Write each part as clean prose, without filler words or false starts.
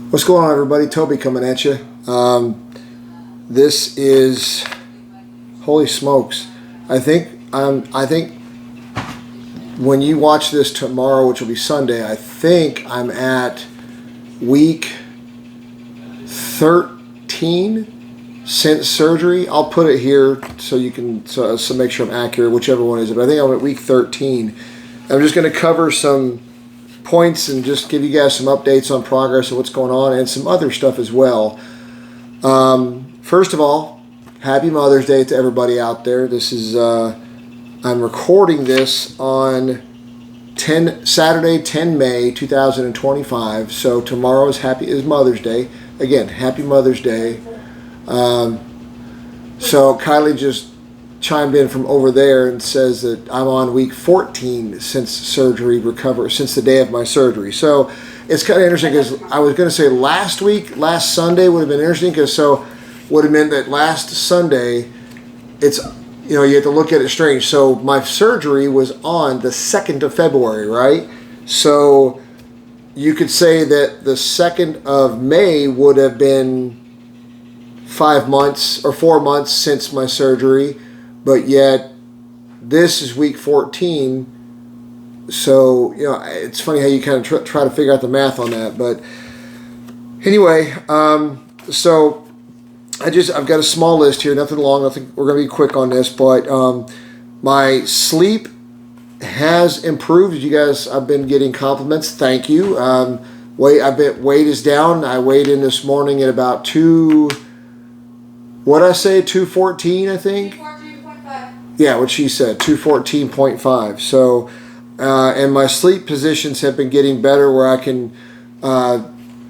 What's going on, everybody? Toby coming at you. This is, holy smokes. I think when you watch this tomorrow, which will be Sunday, I think I'm at week 13 since surgery. I'll put it here so you can so make sure I'm accurate, whichever one is it. But I think I'm at week 13. I'm just going to cover some points and just give you guys some updates on progress and what's going on and some other stuff as well. First of all, happy Mother's Day to everybody out there. This is I'm recording this on Saturday 10 May 2025, so tomorrow is Mother's Day. Again, happy Mother's Day. So Kylie just chimed in from over there and says that I'm on week 14 since the day of my surgery. So it's kind of interesting because I was going to say last Sunday would have been interesting because would have meant that last Sunday, you have to look at it strange. So my surgery was on the 2nd of February, right? So you could say that the 2nd of May would have been 5 months or 4 months since my surgery. But yet, this is week 14, so it's funny how you kind of try to figure out the math on that. But anyway, so I've got a small list here, nothing long. We're going to be quick on this, but my sleep has improved. You guys, I've been getting compliments. Thank you. Weight is down. I weighed in this morning at about 214, I think. Yeah, what she said, 214.5. So, and my sleep positions have been getting better where I can,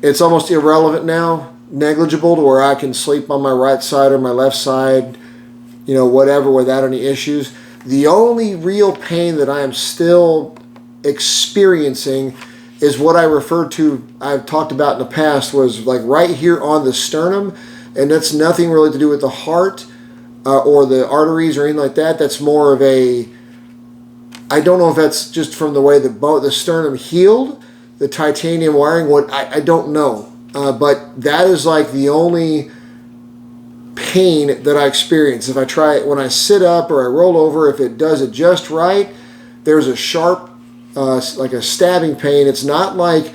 it's almost irrelevant now, negligible, to where I can sleep on my right side or my left side, whatever, without any issues. The only real pain that I am still experiencing is what I've talked about in the past, was like right here on the sternum, and that's nothing really to do with the heart. Or the arteries or anything like that. That's more of I don't know if that's just from the way the sternum healed, the titanium wiring, I don't know. But that is like the only pain that I experience. If I try it, when I sit up or I roll over, if it does it just right, there's a sharp, like a stabbing pain. It's not like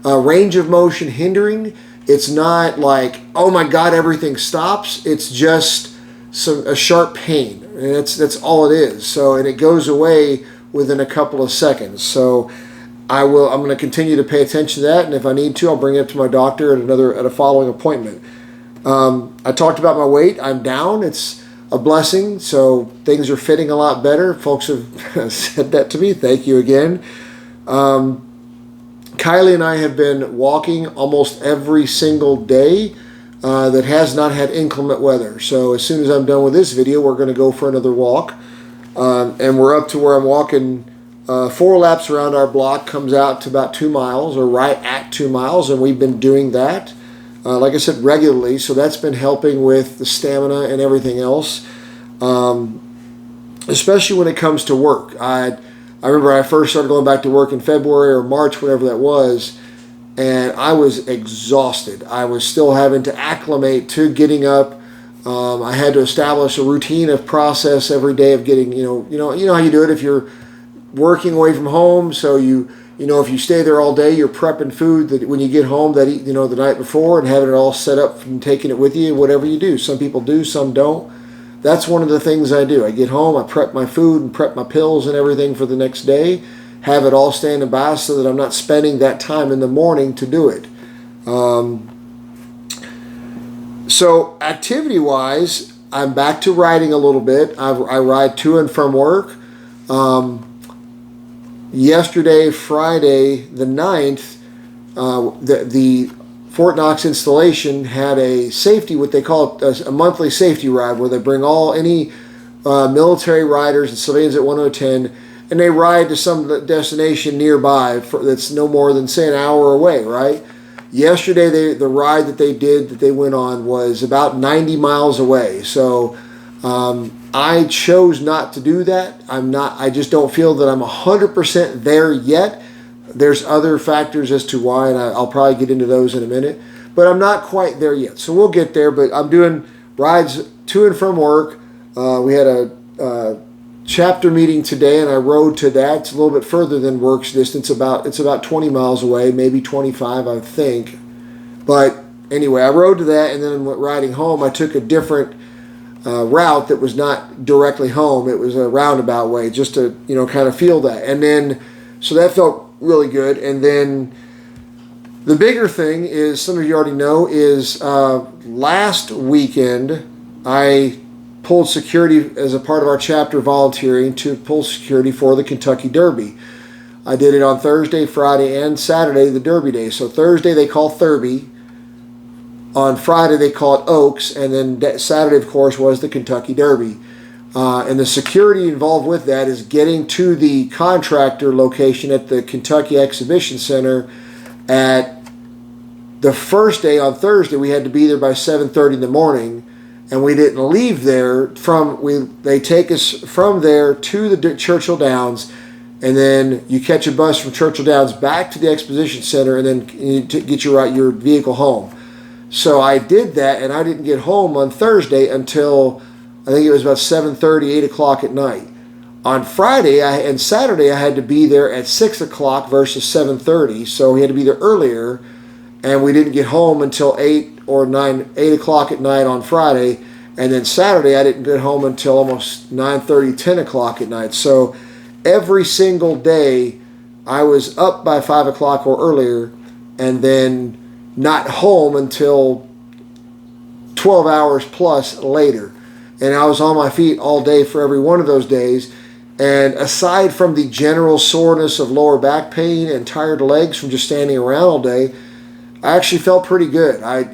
a range of motion hindering. It's not like, oh my God, everything stops. It's just a sharp pain, and that's all it is. So, and it goes away within a couple of seconds. So I'm going to continue to pay attention to that, and if I need to, I'll bring it up to my doctor at a following appointment. I talked about my weight. I'm down. It's a blessing. So things are fitting a lot better. Folks have said that to me. Thank you again. Kylie and I have been walking almost every single day. That has not had inclement weather. So as soon as I'm done with this video, we're going to go for another walk. And we're up to where I'm walking 4 laps around our block, comes out to about 2 miles, or right at 2 miles. And we've been doing that, like I said, regularly. So that's been helping with the stamina and everything else, especially when it comes to work. I remember I first started going back to work in February or March, whatever that was, and I was exhausted. I was still having to acclimate to getting up. I had to establish a routine of process every day of getting, you know how you do it if you're working away from home. So if you stay there all day, you're prepping food that when you get home the night before, and having it all set up and taking it with you, whatever you do. Some people do, some don't. That's one of the things I do. I get home, I prep my food and prep my pills and everything for the next day. Have it all standing by so that I'm not spending that time in the morning to do it. So activity-wise, I'm back to riding a little bit. I ride to and from work. Yesterday, Friday, the 9th, the Fort Knox installation had a safety, what they call a monthly safety ride, where they bring any military riders and civilians at 1010, and they ride to some destination nearby that's no more than, say, an hour away, right? Yesterday, the ride that they went on was about 90 miles away. So I chose not to do that. I just don't feel that I'm 100% there yet. There's other factors as to why, and I'll probably get into those in a minute. But I'm not quite there yet. So we'll get there. But I'm doing rides to and from work. We had a chapter meeting today, and I rode to that. It's a little bit further than work's distance. It's about 20 miles away, maybe 25, I think. But anyway, I rode to that, and then riding home, I took a different route that was not directly home. It was a roundabout way, just to kind of feel that. And then, so that felt really good. And then the bigger thing is, some of you already know, is last weekend I pulled security as a part of our chapter volunteering to pull security for the Kentucky Derby. I did it on Thursday, Friday, and Saturday, the Derby day. So Thursday they call Thurby. On Friday they call it Oaks, and then Saturday, of course, was the Kentucky Derby. And the security involved with that is getting to the contractor location at the Kentucky Exhibition Center. At the first day on Thursday, we had to be there by 7:30 in the morning, and we didn't leave there they take us from there to the Churchill Downs, and then you catch a bus from Churchill Downs back to the Exposition Center, and then you get your vehicle home. So I did that, and I didn't get home on Thursday until I think it was about 7:30, 8 o'clock at night. On Friday and Saturday, I had to be there at 6 o'clock versus 7:30, so we had to be there earlier, and we didn't get home until 8 o'clock at night on Friday, and then Saturday I didn't get home until almost 9:30, 10 o'clock at night. So every single day I was up by 5 o'clock or earlier, and then not home until 12 hours plus later. And I was on my feet all day for every one of those days. And aside from the general soreness of lower back pain and tired legs from just standing around all day, I actually felt pretty good. I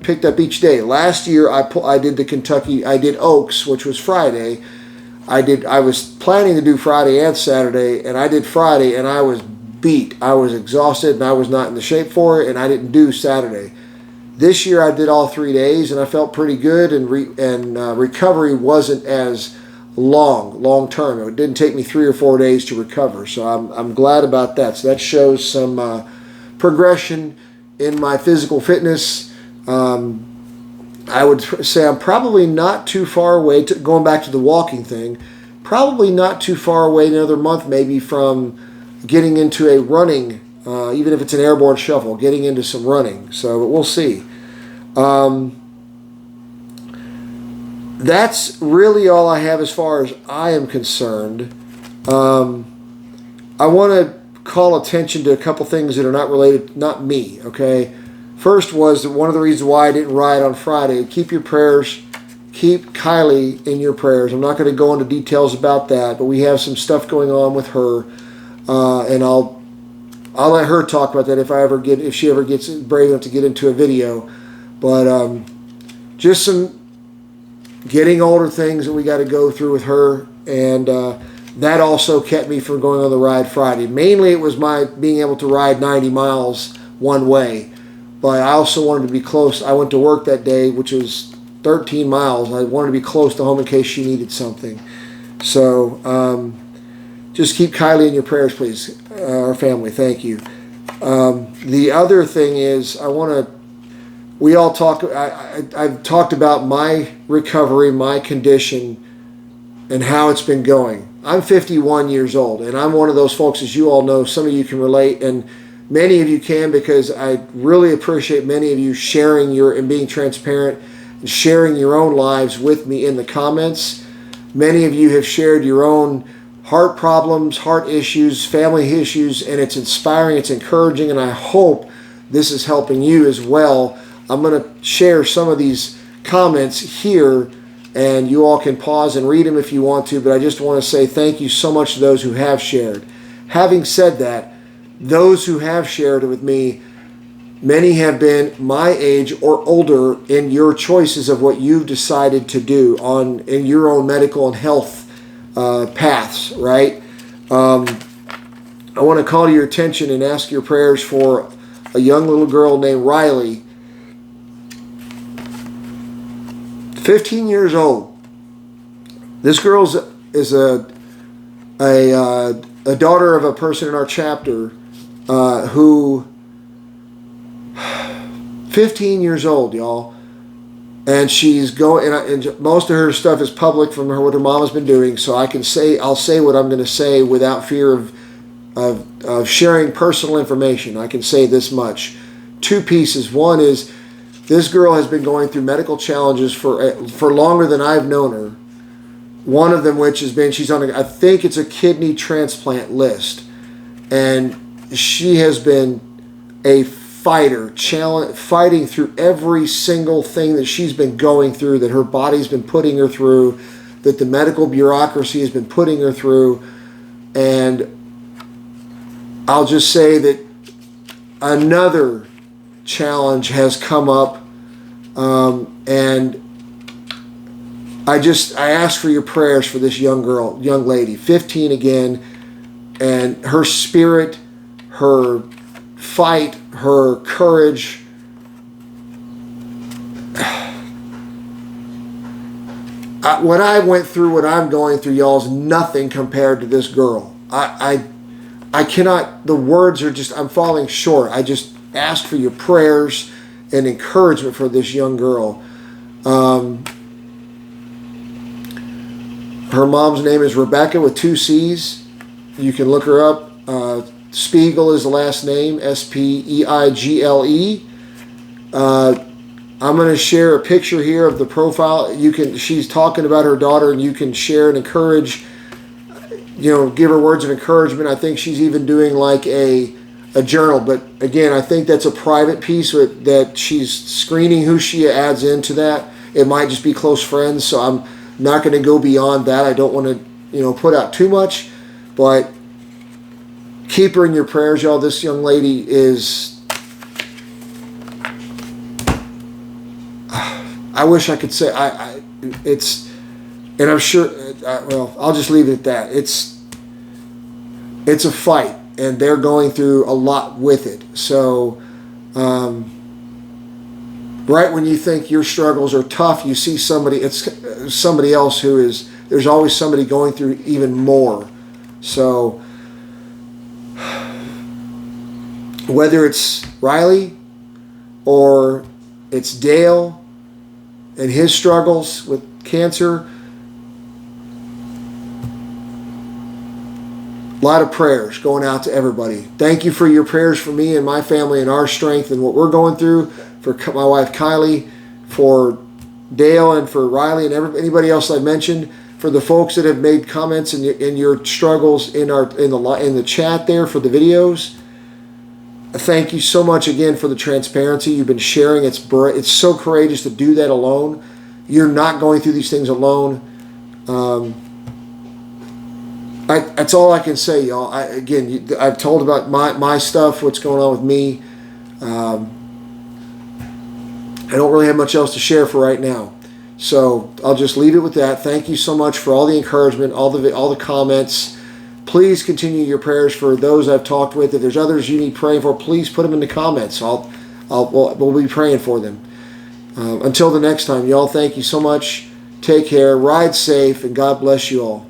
picked up each day. Last year I did Oaks, which was Friday. I was planning to do Friday and Saturday, and I did Friday, and I was beat. I was exhausted, and I was not in the shape for it, and I didn't do Saturday. This year I did all 3 days, and I felt pretty good, and recovery wasn't as long term. It didn't take me 3 or 4 days to recover, so I'm glad about that. So that shows some progression in my physical fitness. I would say I'm probably not too far away, going back to the walking thing, probably not too far away, another month maybe, from getting into a running, even if it's an airborne shuffle, getting into some running. So, but we'll see. That's really all I have as far as I am concerned. I want to call attention to a couple things that are not related, not me, okay? First was that one of the reasons why I didn't ride on Friday. Keep Kylie in your prayers. I'm not going to go into details about that, but we have some stuff going on with her, and I'll let her talk about that if she ever gets brave enough to get into a video. But just some getting older things that we got to go through with her, and that also kept me from going on the ride Friday. Mainly it was my being able to ride 90 miles one way, but I also wanted to be close. I went to work that day, which was 13 miles. I wanted to be close to home in case she needed something. So just keep Kylie in your prayers, please, our family. Thank you. The other thing is, I've talked about my recovery, my condition, and how it's been going. I'm 51 years old, and I'm one of those folks, as you all know, some of you can relate, and many of you can, because I really appreciate many of you sharing and being transparent and sharing your own lives with me in the comments. Many of you have shared your own heart problems, heart issues, family issues, and it's inspiring, it's encouraging, and I hope this is helping you as well. I'm going to share some of these comments here, and you all can pause and read them if you want to, but I just want to say thank you so much to those who have shared. Having said that, those who have shared it with me, many have been my age or older in your choices of what you've decided to do in your own medical and health paths, right? I want to call to your attention and ask your prayers for a young little girl named Riley, 15 years old. This girl is a daughter of a person in our chapter, who 15 years old, y'all. And she's going, and most of her stuff is public from her, what her mom has been doing. So I'll say what I'm going to say without fear of sharing personal information. I can say this much. 2 pieces. One is this girl has been going through medical challenges for longer than I've known her. One of them, which has been, she's on I think it's a kidney transplant list. And she has been a fighter, fighting through every single thing that she's been going through, that her body's been putting her through, that the medical bureaucracy has been putting her through. And I'll just say that another challenge has come up, and I ask for your prayers for this young lady, 15 again, and her spirit, her fight, her courage. What I went through, what I'm going through, y'all, is nothing compared to this girl. I cannot, the words are just, I'm falling short. I just ask for your prayers and encouragement for this young girl. Her mom's name is Rebecca with 2 C's. You can look her up. Spiegel is the last name, Speigle. I'm going to share a picture here of the profile. She's talking about her daughter, and you can share and encourage, give her words of encouragement. I think she's even doing like a journal, but again, I think that's a private piece that she's screening who she adds into that. It might just be close friends, so I'm not going to go beyond that. I don't want to, put out too much, but keep her in your prayers, y'all. This young lady is, I wish I could say, it's, and I'm sure, well, I'll just leave it at that. It's a fight, and they're going through a lot with it. So, right when you think your struggles are tough, you see somebody else who is, there's always somebody going through even more. So, whether it's Riley or it's Dale and his struggles with cancer, a lot of prayers going out to everybody. Thank you for your prayers for me and my family and our strength and what we're going through, for my wife Kylie, for Dale, and for Riley and anybody else I mentioned, for the folks that have made comments in your struggles in the chat there for the videos. Thank you so much again for the transparency you've been sharing. It's so courageous to do that alone. You're not going through these things alone. That's all I can say, y'all. I've told about my stuff, what's going on with me. I don't really have much else to share for right now. So I'll just leave it with that. Thank you so much for all the encouragement, all the comments. Please continue your prayers for those I've talked with. If there's others you need praying for, please put them in the comments. We'll be praying for them. Until the next time, y'all, thank you so much. Take care, ride safe, and God bless you all.